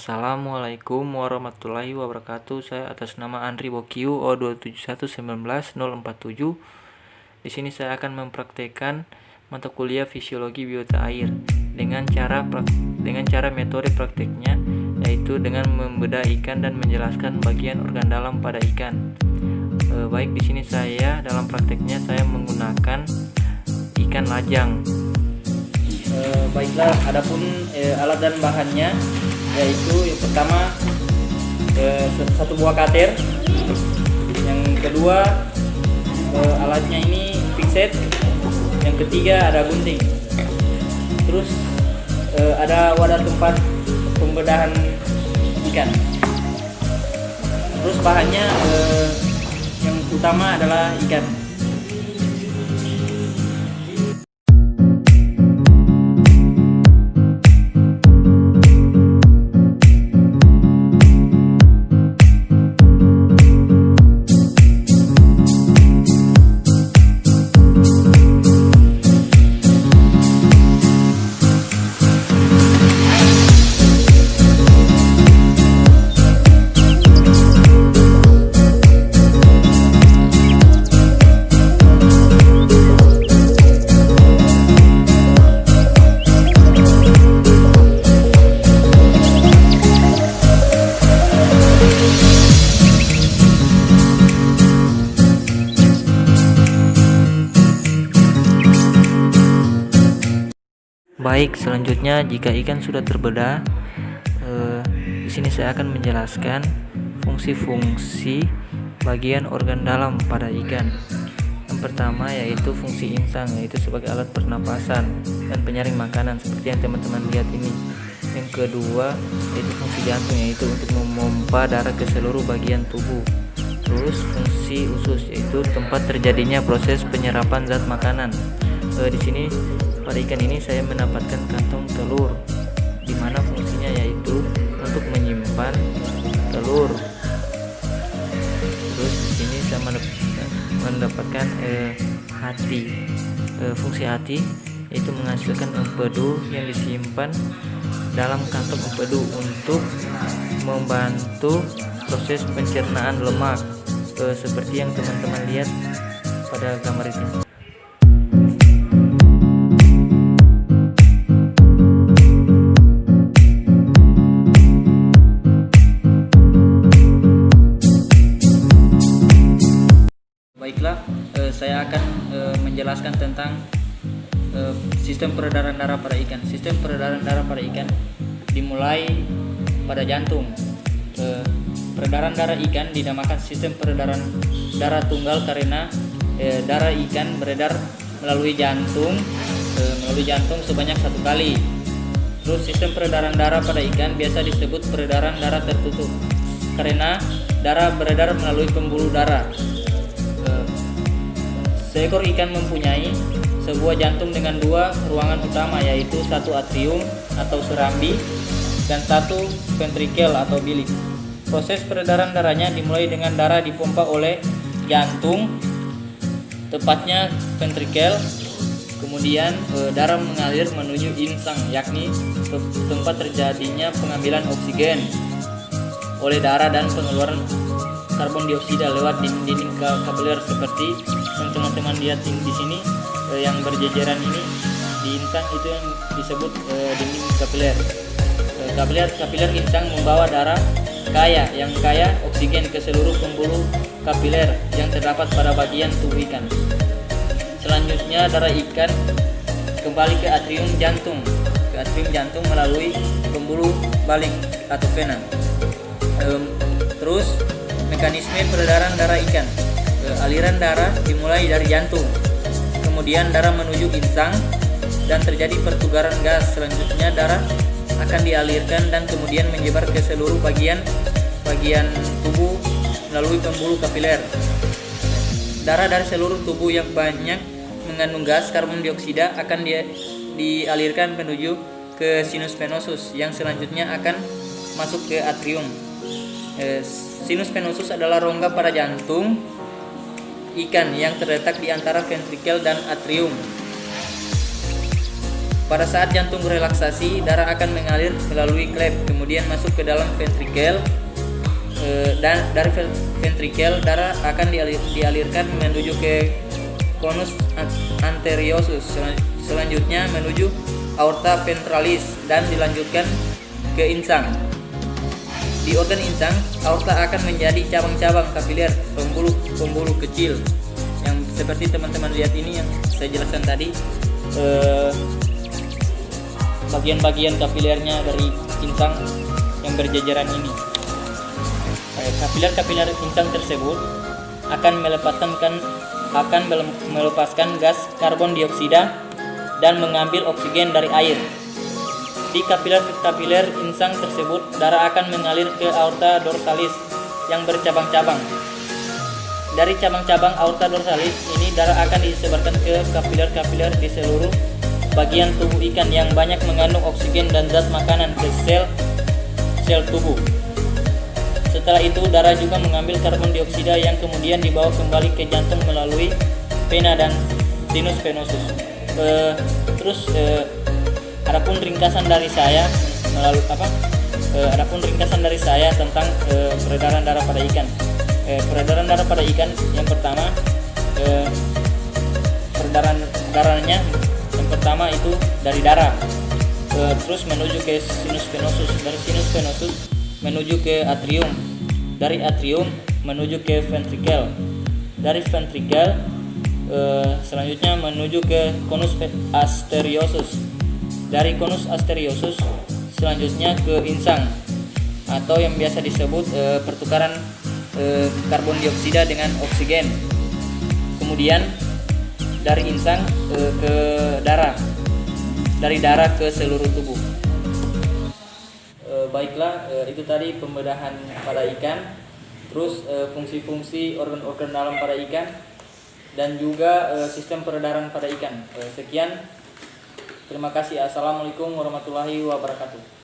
Assalamualaikum warahmatullahi wabarakatuh. Saya atas nama Andri Bokiu O271191047. Di sini saya akan mempraktekkan mata kuliah fisiologi biota air dengan cara metode prakteknya, yaitu dengan membedah ikan dan menjelaskan bagian organ dalam pada ikan. Baik, di sini saya dalam prakteknya saya menggunakan ikan lajang. Baiklah, adapun alat dan bahannya, yaitu yang pertama satu buah kater, yang kedua alatnya ini pixet, yang ketiga ada gunting, terus ada wadah tempat pembedahan ikan. Terus bahannya yang utama adalah ikan. Baik, selanjutnya jika ikan sudah terbedah, di sini saya akan menjelaskan fungsi-fungsi bagian organ dalam pada ikan. Yang pertama yaitu fungsi insang, yaitu sebagai alat pernapasan dan penyaring makanan seperti yang teman-teman lihat ini. Yang kedua yaitu fungsi jantung, yaitu untuk memompa darah ke seluruh bagian tubuh. Terus fungsi usus, yaitu tempat terjadinya proses penyerapan zat makanan. Di sini pada ikan ini saya mendapatkan kantong telur, di mana fungsinya yaitu untuk menyimpan telur. Terus di sini saya mendapatkan hati. Fungsi hati yaitu menghasilkan empedu yang disimpan dalam kantong empedu untuk membantu proses pencernaan lemak, seperti yang teman-teman lihat pada gambar ini. Baiklah, saya akan menjelaskan tentang sistem peredaran darah pada ikan. Sistem peredaran darah pada ikan dimulai pada jantung. Peredaran darah ikan dinamakan sistem peredaran darah tunggal karena darah ikan beredar melalui jantung sebanyak satu kali. Terus sistem peredaran darah pada ikan biasa disebut peredaran darah tertutup karena darah beredar melalui pembuluh darah. Seekor ikan mempunyai sebuah jantung dengan dua ruangan utama, yaitu satu atrium atau serambi dan satu ventrikel atau bilik. Proses peredaran darahnya dimulai dengan darah dipompa oleh jantung, tepatnya ventrikel. Kemudian darah mengalir menuju insang, yakni tempat terjadinya pengambilan oksigen oleh darah dan pengeluaran karbon dioksida lewat dinding kapiler seperti yang teman-teman lihat di sini, yang berjejeran ini di insang itu yang disebut dinding kapiler. Kapiler insang membawa darah yang kaya oksigen ke seluruh pembuluh kapiler yang terdapat pada bagian tubuh ikan. Selanjutnya darah ikan kembali ke atrium jantung melalui pembuluh baling atau vena. Terus mekanisme peredaran darah ikan. Aliran darah dimulai dari jantung, kemudian darah menuju insang dan terjadi pertukaran gas. Selanjutnya darah akan dialirkan dan kemudian menyebar ke seluruh bagian tubuh melalui pembuluh kapiler. Darah dari seluruh tubuh yang banyak mengandung gas karbon dioksida akan dialirkan menuju ke sinus venosus yang selanjutnya akan masuk ke atrium. Sinus venosus adalah rongga pada jantung ikan yang terletak di antara ventrikel dan atrium. Pada saat jantung relaksasi, darah akan mengalir melalui klep, kemudian masuk ke dalam ventrikel, dan dari ventrikel darah akan dialirkan menuju ke conus arteriosus, selanjutnya menuju aorta ventralis dan dilanjutkan ke insang. Di organ insang, aorta akan menjadi cabang-cabang kapiler, pembuluh kecil yang seperti teman-teman lihat ini yang saya jelaskan tadi. Bagian-bagian kapilernya dari insang yang berjajaran ini. Kapiler-kapiler insang tersebut akan melepaskan gas karbon dioksida dan mengambil oksigen dari air. Di kapiler-kapiler insang tersebut, darah akan mengalir ke aorta dorsalis yang bercabang-cabang. Dari cabang-cabang aorta dorsalis ini, darah akan disebarkan ke kapiler-kapiler di seluruh bagian tubuh ikan yang banyak mengandung oksigen dan zat makanan ke sel tubuh. Setelah itu, darah juga mengambil karbon dioksida yang kemudian dibawa kembali ke jantung melalui vena dan sinus venosus. Adapun ringkasan dari saya tentang peredaran darah pada ikan. Peredaran darah pada ikan yang pertama, peredaran darahnya yang pertama itu dari darah, terus menuju ke sinus venosus, dari sinus venosus menuju ke atrium, dari atrium menuju ke ventrikel, dari ventrikel selanjutnya menuju ke conus arteriosus, dari conus arteriosus selanjutnya ke insang, atau yang biasa disebut pertukaran karbon dioksida dengan oksigen. Kemudian dari insang ke darah, dari darah ke seluruh tubuh. Baiklah, itu tadi pembedahan pada ikan, terus fungsi-fungsi organ-organ dalam pada ikan, dan juga sistem peredaran pada ikan. Sekian, terima kasih. Assalamualaikum warahmatullahi wabarakatuh.